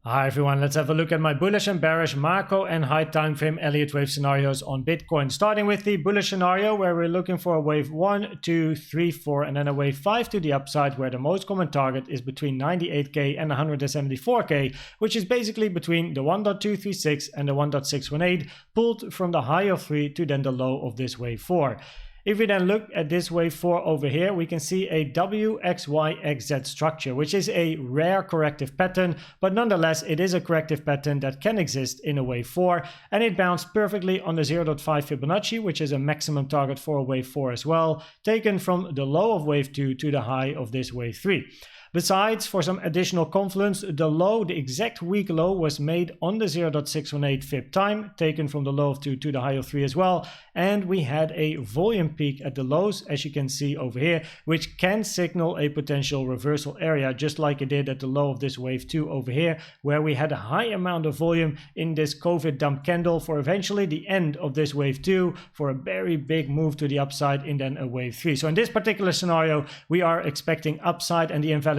Hi everyone, let's have a look at my bullish and bearish macro and high time frame Elliott Wave scenarios on Bitcoin. Starting with the bullish scenario where we're looking for a wave 1, 2, 3, 4 and then a wave 5 to the upside where the most common target is between 98k and 174k, which is basically between the 1.236 and the 1.618, pulled from the high of 3 to then the low of this wave 4. If we then look at this wave 4 over here, we can see a WXYXZ structure, which is a rare corrective pattern, but nonetheless, it is a corrective pattern that can exist in a wave 4, and it bounced perfectly on the 0.5 Fibonacci, which is a maximum target for a wave 4 as well, taken from the low of wave 2 to the high of this wave 3. Besides, for some additional confluence, the exact week low was made on the 0.618 Fib time, taken from the low of 2 to the high of 3 as well, and we had a volume peak at the lows, as you can see over here, which can signal a potential reversal area, just like it did at the low of this wave 2 over here, where we had a high amount of volume in this COVID dump candle for eventually the end of this wave 2 for a very big move to the upside in then a wave 3. So in this particular scenario, we are expecting upside, and the invalidation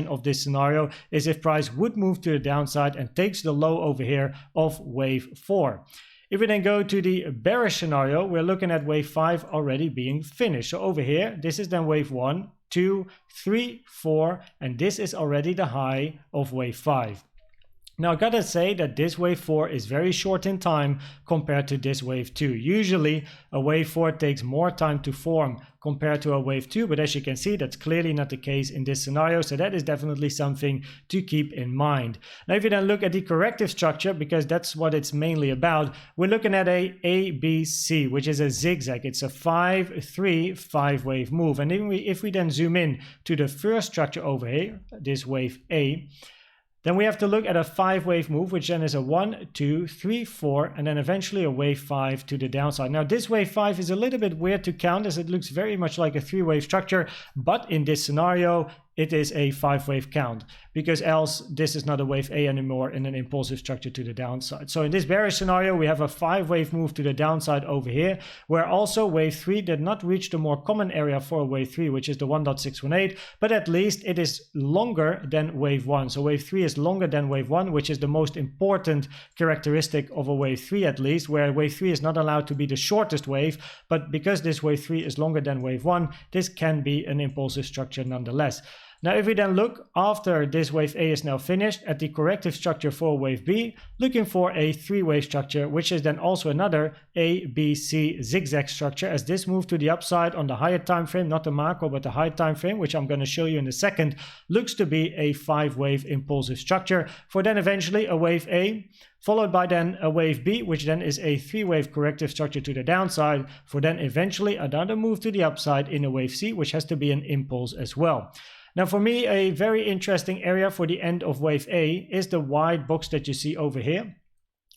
of this scenario is if price would move to the downside and takes the low over here of wave 4. If we then go to the bearish scenario, we're looking at wave 5 already being finished. So over here, this is then wave 1, 2, 3, 4, and this is already the high of wave 5. Now I gotta say that this wave 4 is very short in time compared to this wave 2. Usually a wave 4 takes more time to form compared to a wave 2, but as you can see, that's clearly not the case in this scenario, so that is definitely something to keep in mind. Now if you then look at the corrective structure, because that's what it's mainly about, we're looking at a ABC, which is a zigzag. It's a 5-3 5-wave move, and if we then zoom in to the first structure over here, this wave A, then we have to look at a 5-wave move, which then is a 1, 2, 3, 4, and then eventually a wave 5 to the downside. Now this wave 5 is a little bit weird to count, as it looks very much like a 3-wave structure, but in this scenario, it is a 5-wave count, because else this is not a wave A anymore in an impulsive structure to the downside. So in this bearish scenario, we have a 5-wave move to the downside over here, where also wave 3 did not reach the more common area for wave 3, which is the 1.618, but at least it is longer than wave 1. So wave 3 is longer than wave 1, which is the most important characteristic of a wave 3 at least, where wave 3 is not allowed to be the shortest wave, but because this wave 3 is longer than wave 1, this can be an impulsive structure nonetheless. Now if we then look after this wave A is now finished at the corrective structure for wave B, looking for a 3-wave structure, which is then also another ABC zigzag structure, as this move to the upside on the higher time frame, not the macro but the high time frame, which I'm going to show you in a second, looks to be a 5-wave impulsive structure for then eventually a wave A, followed by then a wave B, which then is a 3-wave corrective structure to the downside, for then eventually another move to the upside in a wave C, which has to be an impulse as well. Now for me, a very interesting area for the end of wave A is the white box that you see over here,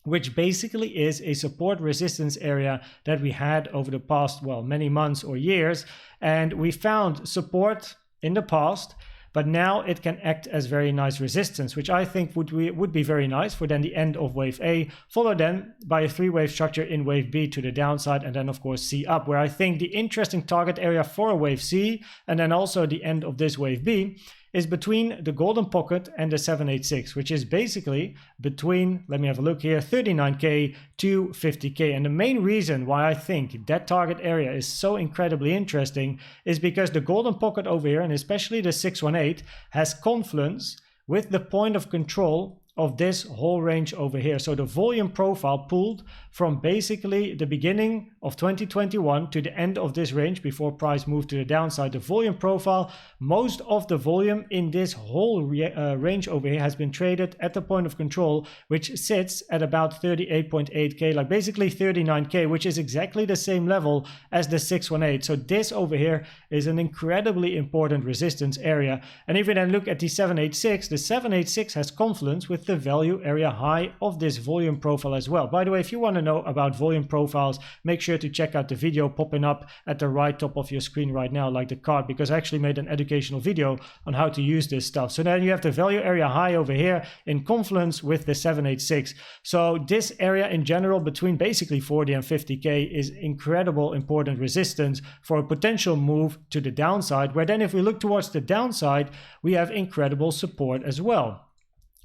which basically is a support resistance area that we had over the past, well, many months or years. And we found support in the past, but now it can act as very nice resistance, which I think would be very nice for then the end of wave A, followed then by a 3-wave structure in wave B to the downside, and then of course C up, where I think the interesting target area for a wave C, and then also the end of this wave B, is between the golden pocket and the 786, which is basically between, let me have a look here, 39k to 50k. And the main reason why I think that target area is so incredibly interesting is because the golden pocket over here, and especially the 618, has confluence with the point of control of this whole range over here. So the volume profile pulled from basically the beginning of 2021 to the end of this range before price moved to the downside. The volume profile, most of the volume in this whole range over here has been traded at the point of control, which sits at about 38.8k, like basically 39k, which is exactly the same level as the 618. So this over here is an incredibly important resistance area. And if we then look at the 786, the 786 has confluence with the value area high of this volume profile as well. By the way, if you want to know about volume profiles, make sure to check out the video popping up at the right top of your screen right now, like the card, because I actually made an educational video on how to use this stuff. So then you have the value area high over here in confluence with the 786. So this area in general between basically 40 and 50k is incredible important resistance for a potential move to the downside, where then if we look towards the downside, we have incredible support as well.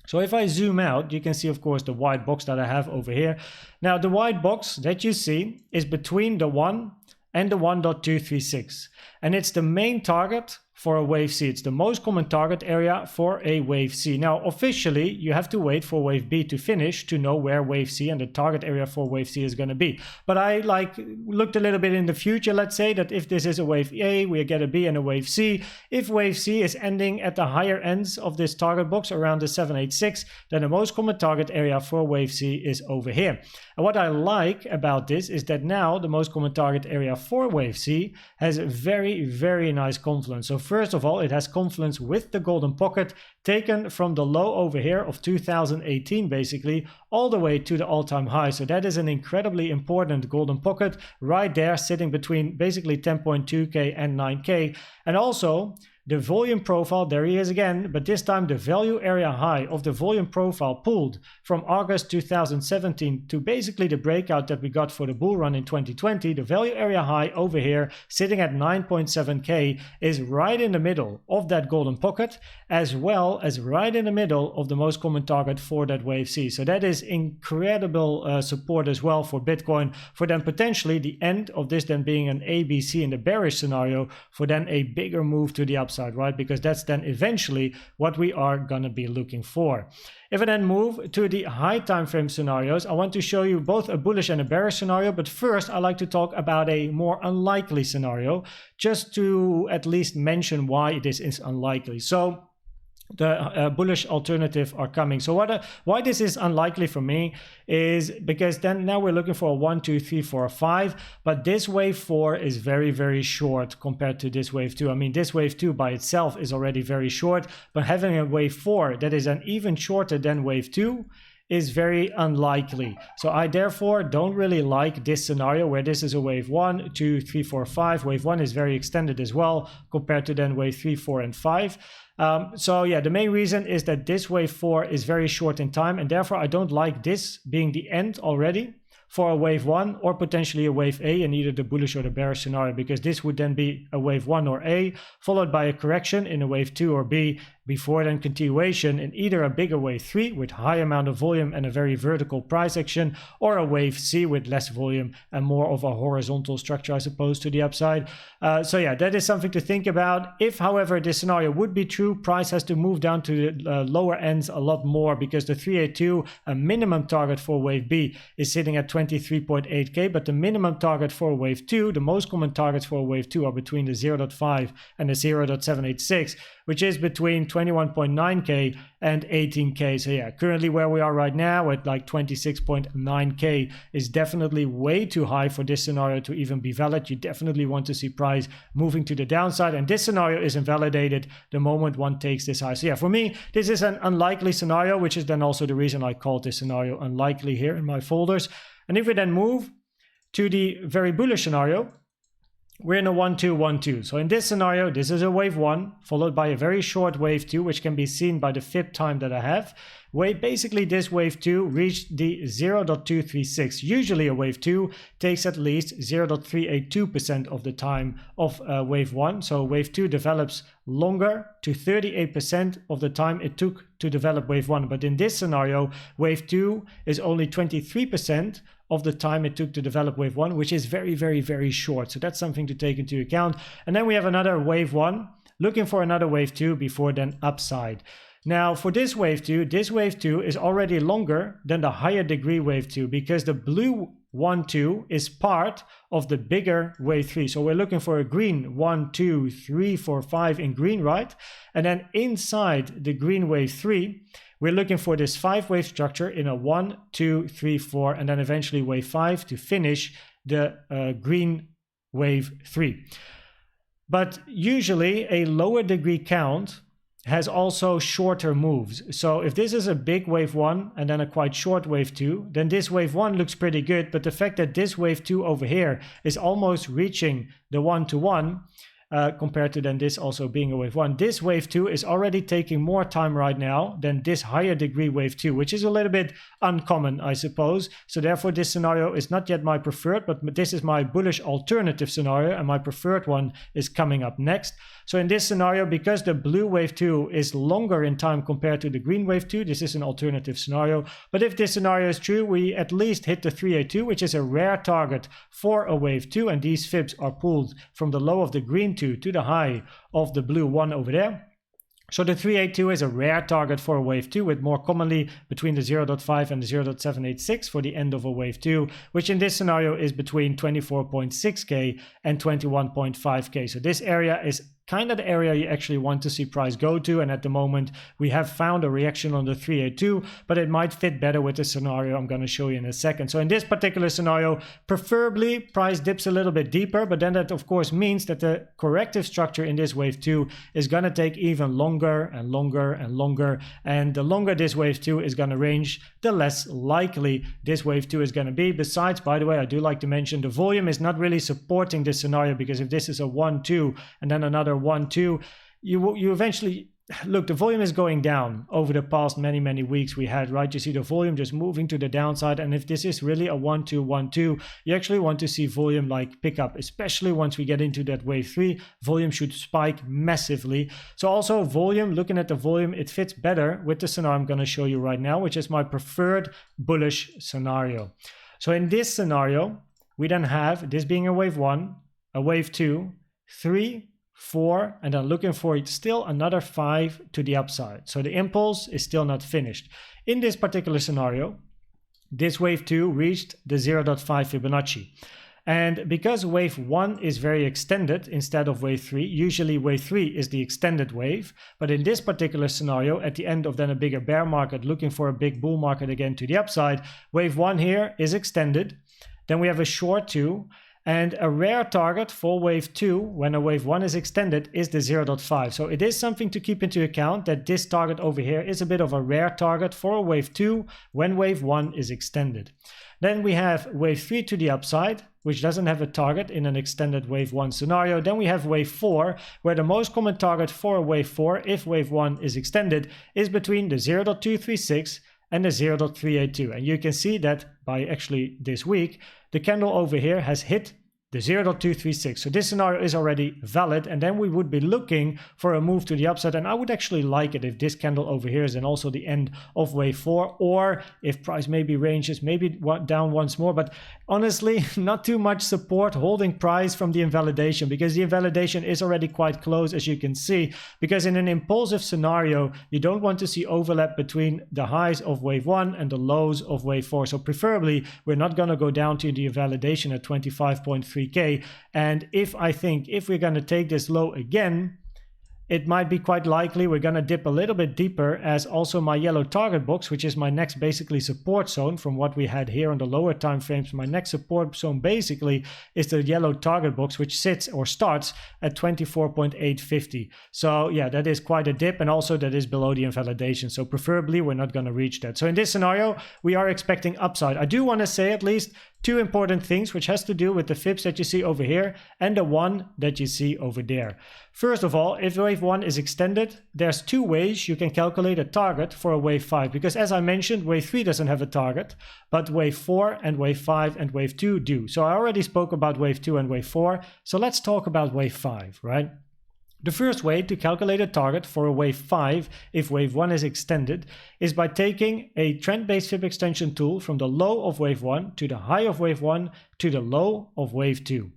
So if I zoom out, you can see, of course, the white box that I have over here. Now, the white box that you see is between the 1 and the 1.236. And it's the main target for a wave C. It's the most common target area for a wave C. Now, officially, you have to wait for wave B to finish to know where wave C and the target area for wave C is going to be. But I looked a little bit in the future. Let's say that if this is a wave A, we get a B and a wave C. If wave C is ending at the higher ends of this target box around the 786, then the most common target area for wave C is over here. And what I like about this is that now the most common target area for wave C has a very, very nice confluence. So first of all, it has confluence with the golden pocket taken from the low over here of 2018 basically all the way to the all-time high. So that is an incredibly important golden pocket right there, sitting between basically 10.2k and 9k. And also the volume profile, there he is again, but this time the value area high of the volume profile pulled from August 2017 to basically the breakout that we got for the bull run in 2020. The value area high over here sitting at 9.7k is right in the middle of that golden pocket, as well as right in the middle of the most common target for that wave C. So that is incredible support as well for Bitcoin, for then potentially the end of this then being an ABC in the bearish scenario, for then a bigger move to the upside, right? Because that's then eventually what we are going to be looking for. If I then move to the high time frame scenarios, I want to show you both a bullish and a bearish scenario, but first I like to talk about a more unlikely scenario, just to at least mention why this is unlikely. So the bullish alternative are coming. So why this is unlikely for me is because then now we're looking for a 1, 2, 3, 4, 5, but this wave 4 is very, very short compared to this wave 2. I mean, this wave 2 by itself is already very short, but having a wave 4 that is an even shorter than wave 2 is very unlikely. So I therefore don't really like this scenario where this is a wave 1, 2, 3, 4, 5. Wave 1 is very extended as well compared to then wave 3, 4, and 5. So yeah, the main reason is that this wave 4 is very short in time, and therefore I don't like this being the end already for a wave 1 or potentially a wave A in either the bullish or the bearish scenario, because this would then be a wave 1 or A followed by a correction in a wave 2 or B before then continuation in either a bigger wave 3 with high amount of volume and a very vertical price action, or a wave C with less volume and more of a horizontal structure, I suppose, to the upside. So yeah, that is something to think about. If, however, this scenario would be true, price has to move down to the lower ends a lot more, because the 382, a minimum target for wave B, is sitting at 23.8k, but the minimum target for wave 2, the most common targets for wave 2 are between the 0.5 and the 0.786, which is between 21.9k and 18k. So yeah, currently where we are right now at like 26.9k is definitely way too high for this scenario to even be valid. You definitely want to see price moving to the downside, and this scenario is invalidated the moment one takes this high. So yeah, for me, this is an unlikely scenario, which is then also the reason I called this scenario unlikely here in my folders. And if we then move to the very bullish scenario, we're in a 1-2-1-2. So in this scenario, this is a wave 1 followed by a very short wave 2, which can be seen by the fib time that I have. Basically, this wave 2 reached the 0.236. Usually a wave 2 takes at least 0.382% of the time of wave 1. So wave 2 develops longer, to 38% of the time it took to develop wave 1. But in this scenario, wave 2 is only 23% of the time it took to develop wave 1, which is very, very, very short. So that's something to take into account. And then we have another wave 1, looking for another wave 2 before then upside. Now for this wave 2 is already longer than the higher degree wave 2, because the blue 1-2 is part of the bigger wave 3. So we're looking for a green 1, 2, 3, 4, 5 in green, right? And then inside the green wave 3, we're looking for this 5-wave structure in a 1, 2, 3, 4, and then eventually wave 5 to finish the green wave 3. But usually a lower degree count has also shorter moves. So if this is a big wave 1 and then a quite short wave 2, then this wave 1 looks pretty good. But the fact that this wave 2 over here is almost reaching the 1-to-1, compared to then this also being a wave 1, this wave 2 is already taking more time right now than this higher degree wave 2, which is a little bit uncommon, I suppose. So therefore this scenario is not yet my preferred, but this is my bullish alternative scenario, and my preferred one is coming up next. So in this scenario, because the blue wave 2 is longer in time compared to the green wave 2, this is an alternative scenario. But if this scenario is true, we at least hit the 382, which is a rare target for a wave 2, and these fibs are pulled from the low of the green 2 to the high of the blue 1 over there. So the 382 is a rare target for a wave 2, with more commonly between the 0.5 and the 0.786 for the end of a wave 2, which in this scenario is between 24.6k and 21.5k. So this area is kind of the area you actually want to see price go to, and at the moment we have found a reaction on the 382, but it might fit better with the scenario I'm going to show you in a second. So in this particular scenario, preferably price dips a little bit deeper, but then that of course means that the corrective structure in this wave 2 is going to take even longer and longer and longer, and the longer this wave 2 is going to range, the less likely this wave 2 is going to be. Besides, by the way, I do like to mention the volume is not really supporting this scenario, because if this is a 1-2 and then another 1-2, you eventually look, the volume is going down over the past many weeks we had, right? You see the volume just moving to the downside, and if this is really a 1-2, you actually want to see volume like pick up, especially once we get into that wave 3. Volume should spike massively. So also volume, looking at the volume, it fits better with the scenario I'm going to show you right now, which is my preferred bullish scenario. So in this scenario, we then have this being a wave 1, a wave 2, 3, 4, and then looking for it still another 5 to the upside. So the impulse is still not finished. In this particular scenario, this wave 2 reached the 0.5 Fibonacci. And because wave 1 is very extended instead of wave 3, usually wave 3 is the extended wave, but in this particular scenario, at the end of then a bigger bear market looking for a big bull market again to the upside, wave 1 here is extended. Then we have a short 2. And a rare target for wave 2 when a wave 1 is extended is the 0.5. So it is something to keep into account that this target over here is a bit of a rare target for a wave 2 when wave 1 is extended. Then we have wave 3 to the upside, which doesn't have a target in an extended wave 1 scenario. Then we have wave 4, where the most common target for a wave 4, if wave 1 is extended, is between the 0.236 and the 0.382. And you can see that by actually this week, the candle over here has hit the 0.236. So this scenario is already valid, and then we would be looking for a move to the upside, and I would actually like it if this candle over here is then also the end of wave 4, or if price maybe ranges maybe down once more. But honestly, not too much support holding price from the invalidation, because the invalidation is already quite close, as you can see, because in an impulsive scenario you don't want to see overlap between the highs of wave 1 and the lows of wave 4. So preferably we're not going to go down to the invalidation at 25.3k, and if we're going to take this low again, it might be quite likely we're going to dip a little bit deeper, as also my yellow target box, which is my next basically support zone from what we had here on the lower time frames. My next support zone basically is the yellow target box, which sits or starts at 24.850. So yeah, that is quite a dip, and also that is below the invalidation. So preferably we're not going to reach that. So in this scenario, we are expecting upside. I do want to say at least two important things, which has to do with the fibs that you see over here and the one that you see over there. First of all, if wave 1 is extended, there's two ways you can calculate a target for a wave 5, because as I mentioned, wave 3 doesn't have a target, but wave 4 and wave 5 and wave 2 do. So I already spoke about wave 2 and wave 4, so let's talk about wave 5, right? The first way to calculate a target for a wave 5 if wave 1 is extended is by taking a trend-based fib extension tool from the low of wave 1 to the high of wave 1 to the low of wave 2.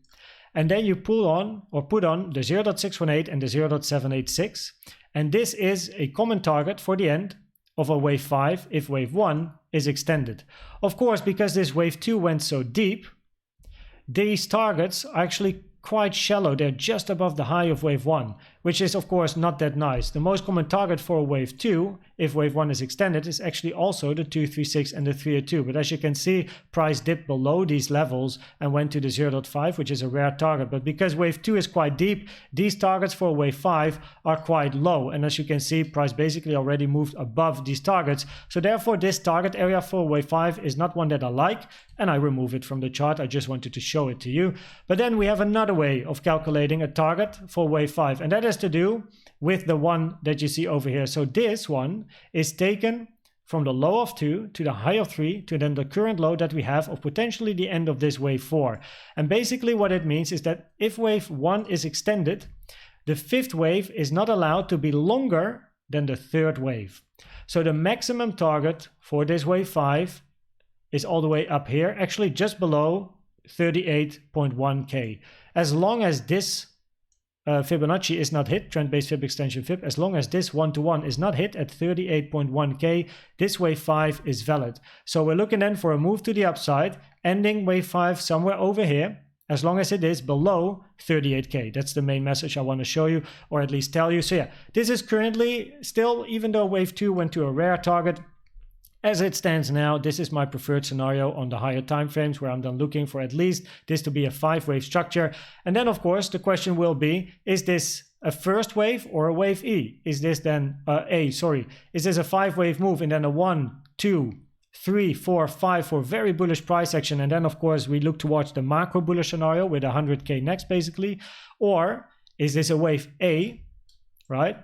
And then you put on the 0.618 and the 0.786, and this is a common target for the end of a wave 5 if wave 1 is extended. Of course, because this wave 2 went so deep, these targets are actually quite shallow. They're just above the high of wave 1, which is of course not that nice. The most common target for a wave 2 if wave 1 is extended is actually also the 236 and the 302, but as you can see, price dipped below these levels and went to the 0.5, which is a rare target. But because wave 2 is quite deep, these targets for wave 5 are quite low, and as you can see, price basically already moved above these targets. So therefore this target area for wave 5 is not one that I like, and I remove it from the chart. I just wanted to show it to you. But then we have another way of calculating a target for wave 5, and that has to do with the one that you see over here. So this one is taken from the low of 2 to the high of 3 to then the current low that we have of potentially the end of this wave 4. And basically what it means is that if wave 1 is extended, the fifth wave is not allowed to be longer than the third wave. So the maximum target for this wave 5 is all the way up here, actually just below 38.1k. As long as this Fibonacci is not hit, trend-based Fib extension Fib, as long as this 1-to-1 is not hit at 38.1k, this wave 5 is valid. So we're looking then for a move to the upside, ending wave 5 somewhere over here, as long as it is below 38k. That's the main message I want to show you, or at least tell you. So yeah, this is currently still, even though wave 2 went to a rare target, as it stands now, this is my preferred scenario on the higher time frames, where I'm then looking for at least this to be a 5-wave structure. And then of course the question will be, is this a first wave or a wave E? Is this then is this a 5-wave move and then a 1, 2, 3, 4, 5 for very bullish price action, and then of course we look towards the macro bullish scenario with 100k next basically? Or is this a wave A, right,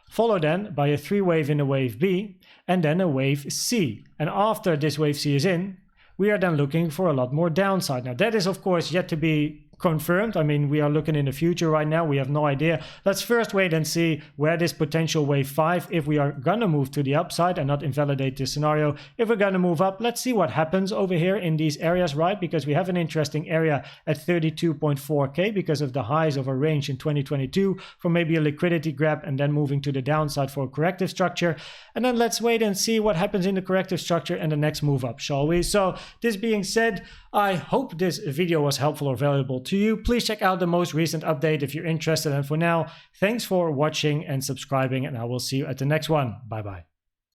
followed then by a 3-wave in a wave B, and then a wave C? And after this wave C is in, we are then looking for a lot more downside. Now that is of course yet to be confirmed. I mean, we are looking in the future right now. We have no idea. Let's first wait and see where this potential wave 5, if we are gonna move to the upside and not invalidate this scenario, if we're gonna move up, let's see what happens over here in these areas, right? Because we have an interesting area at 32.4k because of the highs of a range in 2022 for maybe a liquidity grab and then moving to the downside for a corrective structure. And then let's wait and see what happens in the corrective structure and the next move up, shall we? So this being said, I hope this video was helpful or valuable to you. Please check out the most recent update if you're interested. And for now, thanks for watching and subscribing, and I will see you at the next one. Bye bye.